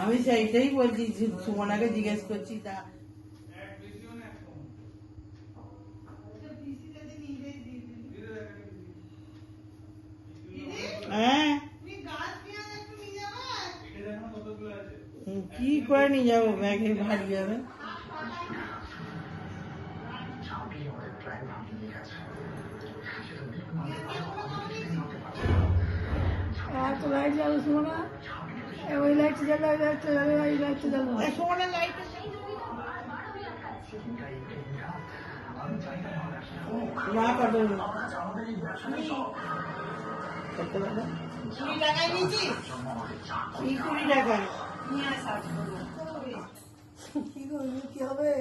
আমি সেইটাই বলছি, সুমনাকে জিজ্ঞেস করছি তা হ্যাঁ কি করে নিয়ে যাবো, ব্যাগে ভারী যাবে। তো লাইট জ্বালো সুমনা, ওই লাইট জ্বালো, ওই লাইট জ্বালো, ওই লাইট জ্বালো। সুমনা লাইট না কত কত টাকা? 20 টাকায় নিয়েছিস? 20 টাকায় কি হবে?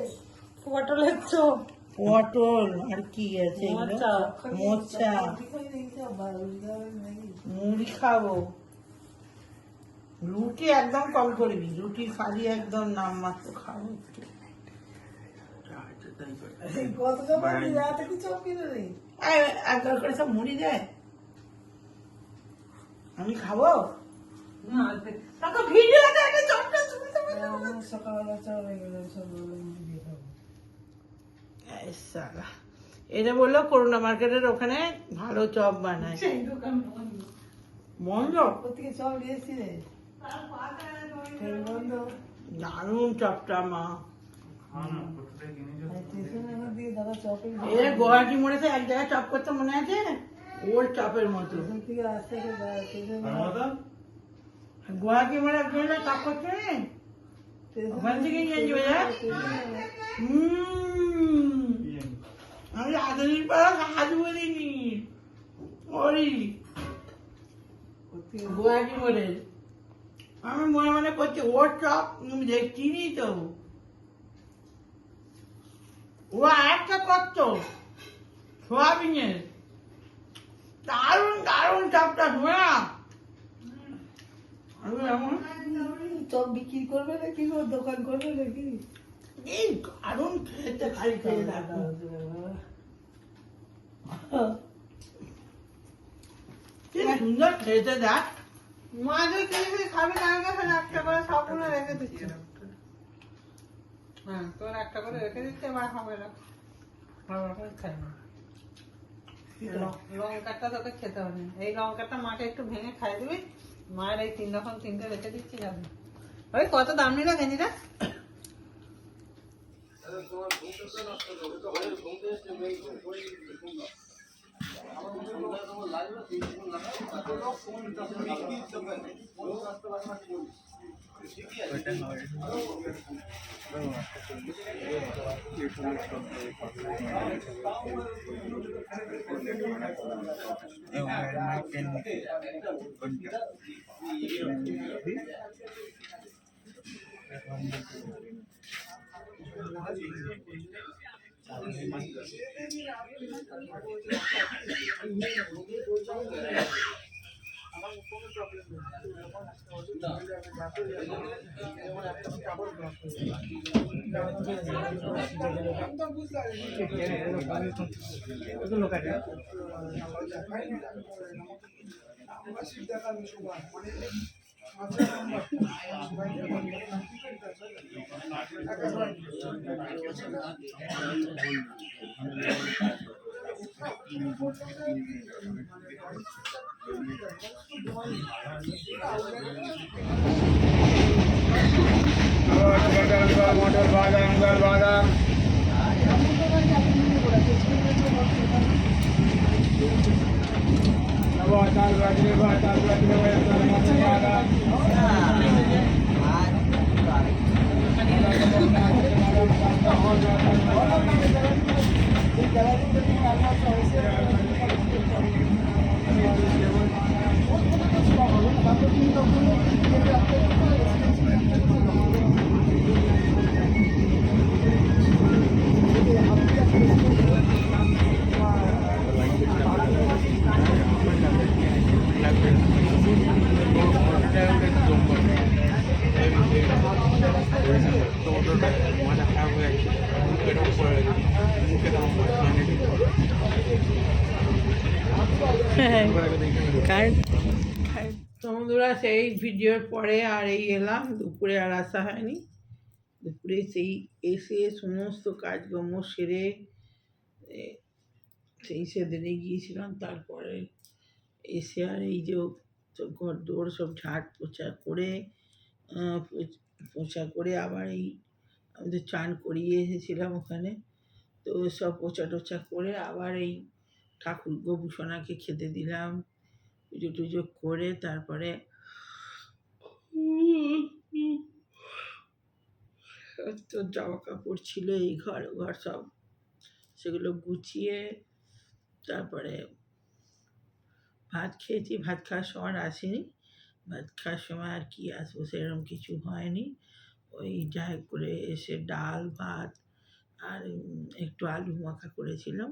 পটলের চপ, পটল আর কি আছে, মোচা, মুড়ি খাবো। রুটি একদম কম করবি, রুটি খালি একদম নাম মাত্র খাবো। একবার করে সব মুড়ি দেয়, আমি খাবো। এটা বললো করোনা মার্কেটের ওখানে ভালো চপ বানায়। বন্ধ চপ দিয়েছি রে, দারুন চপটা মা। দাদা চপের গুয়াহাটি মোড়েতে এক জায়গায় চপ করতে মনে আছে, ওর চপের মতো। গুয়াহাটি মোড়ে এক জায়গায় চপ করছে, ওখান থেকে নিয়ে যাবে। আমি রাজনীর পাড়া কাজ বলিনি, ওরই গুয়াহাটি মোড়ে। আমি মনে মনে করছি ওর চপ চিনি তো, ও একটা করতো সোয়াবিনের, দারুন দারুন চপটা শোনা। আমি এমন চপ বিক্রি করবে নাকি, দোকান করবে নাকি? এই দারুন খেতে, খালি খেয়ে থাকবো। কি সুন্দর খেতে দেখ। মাঝে খেয়ে খাবি, তার কাছে একটা করে সবগুলো রেখে দিচ্ছি। হ্যাঁ, তোর একটা করে রেখে দিচ্ছে, এবার হবে না, খাই না। লঙ্কাটা তোকে খেতে হবে, এই লঙ্কাটা মাকে একটু ভেঙে খাই দিবি। মায়ের এই 3 রকম 3টে রেখে দিচ্ছি, যাবে। ওই কত দাম নিল গেঞ্জিটা? বন্ধুরা, সেই ভিডিওর পরে আর এই এলাম, দুপুরে আর আসা হয়নি। দুপুরে সেই এসে সমস্ত কাজকর্ম সেরে সেই সেদিনে গিয়েছিলাম। তারপরে এসে আর এই যে সব ঘর দোর সব ঝাড় পোছা করে পোছা করে আবার এই আমাদের চান করিয়ে এসেছিলাম ওখানে। তো সব পোছা টোছা করে আবার এই ঠাকুর গোপুসোনাকে খেতে দিলাম, পুজো টুজো করে তারপরে তো জামা কাপড় ছিল এই ঘর ঘর সব সেগুলো গুছিয়ে তারপরে ভাত খেয়েছি। ভাত খাওয়ার সময় আসেনি, ভাত খাওয়ার সময় আর কি আসবো, সেরকম কিছু হয়নি। ওই যাই করে এসে ডাল ভাত আর একটু আলু মাখা করেছিলাম,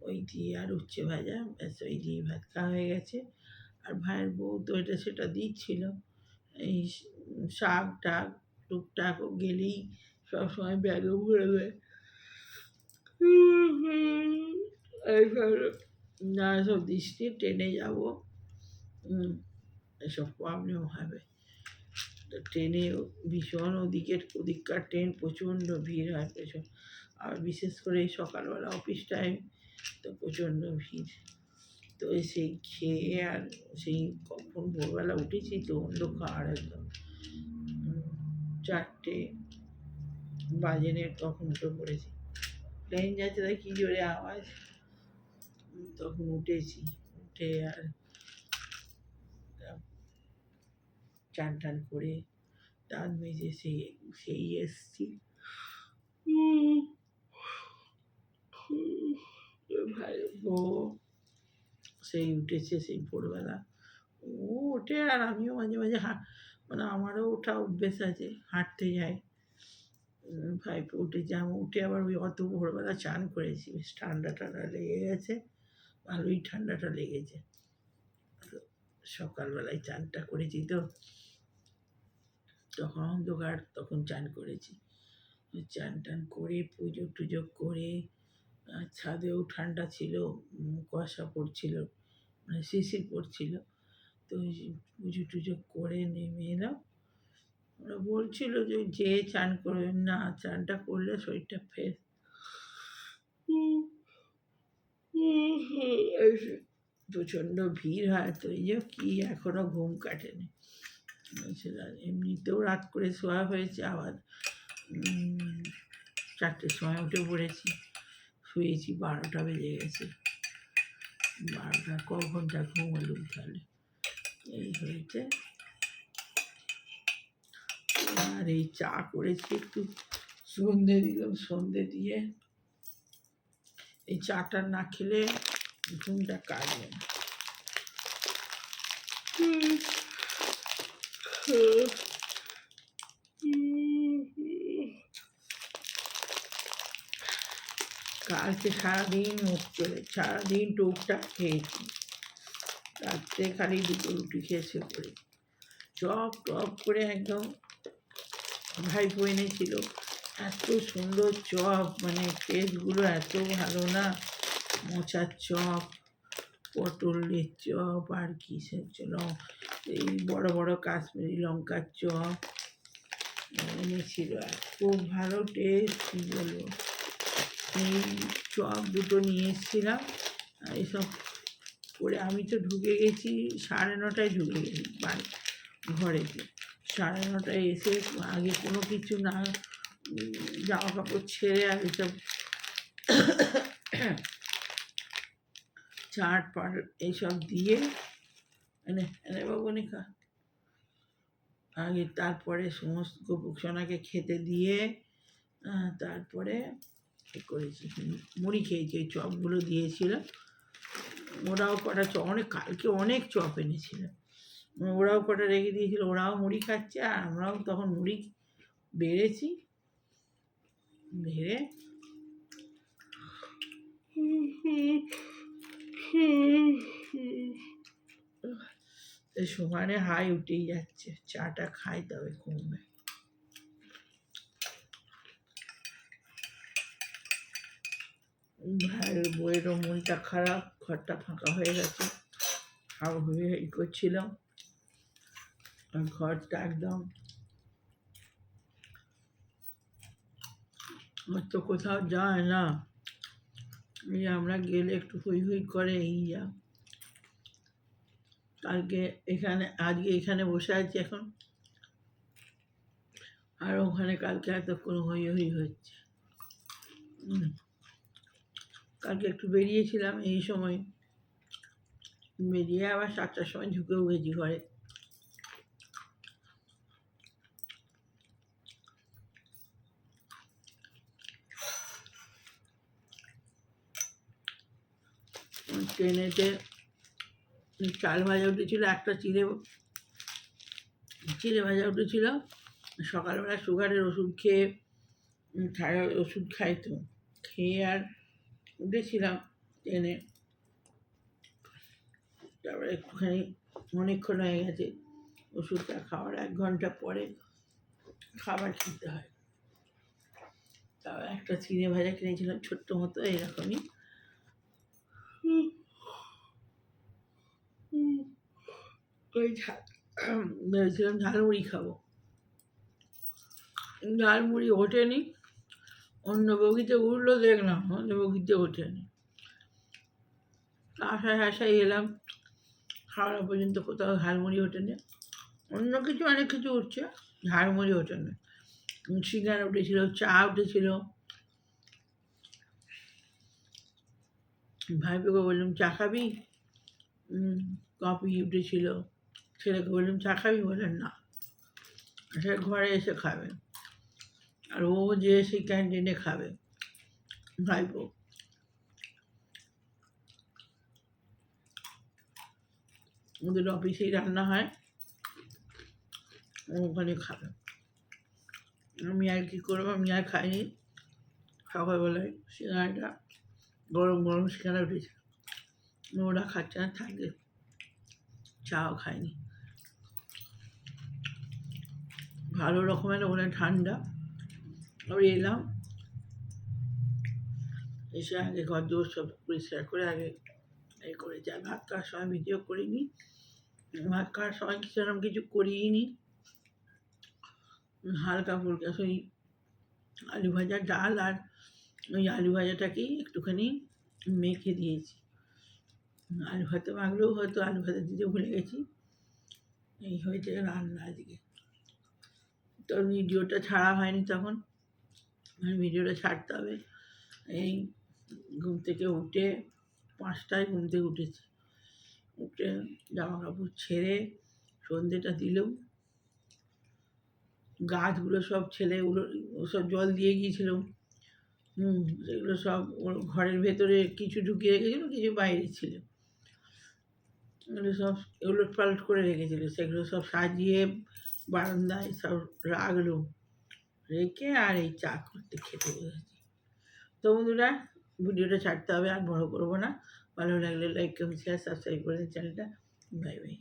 ওই দিয়ে আর উচ্ছে ভাজা, ব্যাস ওই দিয়ে ভাত খাওয়া হয়ে গেছে। আর ভাইয়ের বউ তো এটা সেটা দিচ্ছিল, এই শাক টাক টুকটাক গেলেই সবসময় ব্যাগে ভরে দেয়। এইভাবে না সব দৃষ্টি ট্রেনে যাবো, এসব প্রবলেম হবে। তো ট্রেনে ভীষণ ওদিককার ট্রেন প্রচণ্ড ভিড় হয় প্রচুর, আর বিশেষ করে এই সকালবেলা অফিস টাইম তো প্রচণ্ড ভিড়। তো সেই খেয়ে আর সেই কখন ভোরবেলা উঠেছি তো অন্ধকার একদম, 4টে বাজে তখন উঠে পড়েছি। প্লেন যাচ্ছে তাই কী জোরে আওয়াজ, তখন উঠেছি। উঠে আর চান টান করে দাঁত মেজে সেই এসছি। ভাই বউ সেই উঠেছে সেই ভোরবেলা, ও ওঠে আর আমিও মাঝে মাঝে মানে আমারও ওঠা অভ্যেস আছে, হাঁটতে যাই। ভাইপো উঠেছে, আমি উঠে আবার ওই অত ভোরবেলা চান করেছি, বেশ ঠান্ডা ঠান্ডা লেগে গেছে, ভালোই ঠান্ডাটা লেগেছে। সকালবেলায় চানটা করেছি তো তখন অন্ধকার, তখন চান করেছি। চান টান করে পুজো টুজো করে ছাদেও ঠান্ডা ছিল, কুয়াশা পড়ছিল, মানে শিশির পড়ছিল। তো পুজো টুজো করে নেমে এলাম। ওরা বলছিল যে চান করবেন না, চানটা করলে শরীরটা ফ্রেশ। প্রচণ্ড ভিড় হয় তো এই যে কি এখনো ঘুম কাটেনি। এমনিতেও রাত করে শোয়া হয়েছে, আবার 4টের সময় উঠে পড়েছি, শুয়েছি 12টা বেজে গেছে। 12টা ক ঘন্টা ঘুমালুম তাহলে, এই হয়েছে। আর এই চা করেছি, একটু সন্ধে দিলাম, সন্ধে দিয়ে এই চাটা না খেলে ঘুমটা কাটবে না। কালকে সারাদিন মুখ চলে, সারাদিন টুকটাক খেয়েছি, রাত্রে খালি 2টো রুটি খেয়েছে করে চপ টপ করে একদম। ভাইপো এনেছিল এত সুন্দর চপ, মানে টেস্টগুলো এত ভালো না, মোচার চপ, পটলের চপ, আর কি ছিল এই বড় বড় কাশ্মীরি লঙ্কার চপ এনেছিল, খুব ভালো টেস্ট, কী বলবো। এই চপ 2টো নিয়ে এসেছিলাম, এইসব করে আমি তো ঢুকে গেছি 9:30টায়, ঢুকে গেছি বাড়ি ঘরেতে 9:30টায় এসে আগে কোনো কিছু না, জামা কাপড় ছেড়ে আর এসব চাট পাট এইসব দিয়ে এনে এনে বাবু খা আগে, তারপরে সমস্ত গোপুসোনাকে খেতে দিয়ে তারপরে করেছি, মুড়ি খেয়েছি। ওই চপগুলো দিয়েছিল, ওরাও কটা চপ, কালকে অনেক চপ এনেছিল, ওরাও কটা রেখে দিয়েছিল, ওরাও মুড়ি খাচ্ছে আর আমরাও তখন মুড়ি বেড়েছি, বেড়ে সমানে হাই উঠেই যাচ্ছে। চাটা খাই তবে কমবে। ভাইয়ের বইয়েরও মনটা খারাপ, ঘরটা ফাঁকা হয়ে গেছে, হাউ হয়ে করছিলাম। আর ঘরটা একদম আমার তো কোথাও যায় না, এই আমরা গেলে একটু হই হই করে এই যা। কালকে এখানে, আজকে এখানে বসে আছি এখন, আর ওখানে কালকে এতক্ষণ হই হই হচ্ছে। কালকে একটু বেরিয়েছিলাম এই সময়, বেরিয়ে আবার 7টার সময় ঢুকেও গেছি ঘরে। ট্রেনেতে চাল ভাজা উঠেছিল, একটা চিড়ে চিড়ে ভাজা উঠেছিল। সকালবেলা সুগারের ওষুধ খেয়ে ওষুধ খাই তো, খেয়ে আর উঠেছিলাম ট্রেনে। তারপরে একটুখানি অনেকক্ষণ হয়ে গেছে, ওষুধটা খাওয়ার 1 ঘন্টা পরে খাবার খেতে হয়। তারপর একটা চিড়ে ভাজা কিনেছিলাম ছোট্ট মতো এরকমই, ওই ভেবেছিলাম ঝালমুড়ি খাবো, ঝালমুড়ি ওঠেনি। অন্য বগিতে উঠলো, দেখলাম অন্য বগিতে ওঠেনি। আশায় আশায় এলাম, হাওড়া পর্যন্ত কোথাও ঝালমুড়ি ওঠেনি। অন্য কিছু অনেক কিছু উঠছে, ঝালমুড়ি ওঠেনি। সিঙ্গারা উঠেছিল, চা উঠেছিল। ভাইপোকে বললাম চা খাবি, কফি উঠেছিল। ছেলেকে বললাম চা খাবি, বললেন না, সে ঘরে এসে খাবে। আর ও যে সেই ক্যান্টিনে খাবে ভাইপো। ওদের অফিসেই রান্না হয়, ও ওখানে খাবে। আমি আর কী করবো, আমি আর খাইনি। সকালবেলায় সিঙ্গারাটা গরম গরম সিঙ্গারা উঠেছে, ওরা খাচ্ছে না, থাকে, চাও খায়নি। ভালো রকমের ওখানে ঠান্ডা। আমি এলাম, এসে আগে ঘর দৌড় সব পরিষ্কার করে আগে এই করেছি। আর ভাত খাওয়ার সময় ভিডিও করিনি, ভাত খাওয়ার সময় সেরকম কিছু করিই নি। হালকা ফুলকা সেই আলু ভাজা, ডাল, আর ওই আলু ভাজাটাকেই একটুখানি মেখে দিয়েছি। আলু ভাতে মাখলেও হয়তো আলু ভাজা দিতে ভুলে গেছি। এই হয়েছে রান্না আজকে। তো ভিডিওটা ছাড়া হয়নি তখন, ভিডিওটা ছাড়তে হবে। এই ঘুম থেকে উঠে 5টায় ঘুম থেকে উঠেছি, উঠে জামা কাপড় ছেড়ে সন্ধ্যেটা দিলেও গাছগুলো সব ছেলেগুলো সব জল দিয়ে গিয়েছিলাম। সেগুলো সব ওর ঘরের ভেতরে কিছু ঢুকিয়ে রেখেছিলো, কিছু বাইরে ছিল। এগুলো সব উলট পালট করে রেখেছিলো, সেগুলো সব সাজিয়ে বারান্দায় সব রাখলো, রেখে আর এই চা করতে খেতে বসেছি। তো বন্ধুরা, ভিডিওটা ছাড়তে হবে, আর বড় করবো না। ভালো লাগলে লাইক, কমেন্ট, শেয়ার, সাবস্ক্রাইব করে চ্যানেলটা। Bye bye.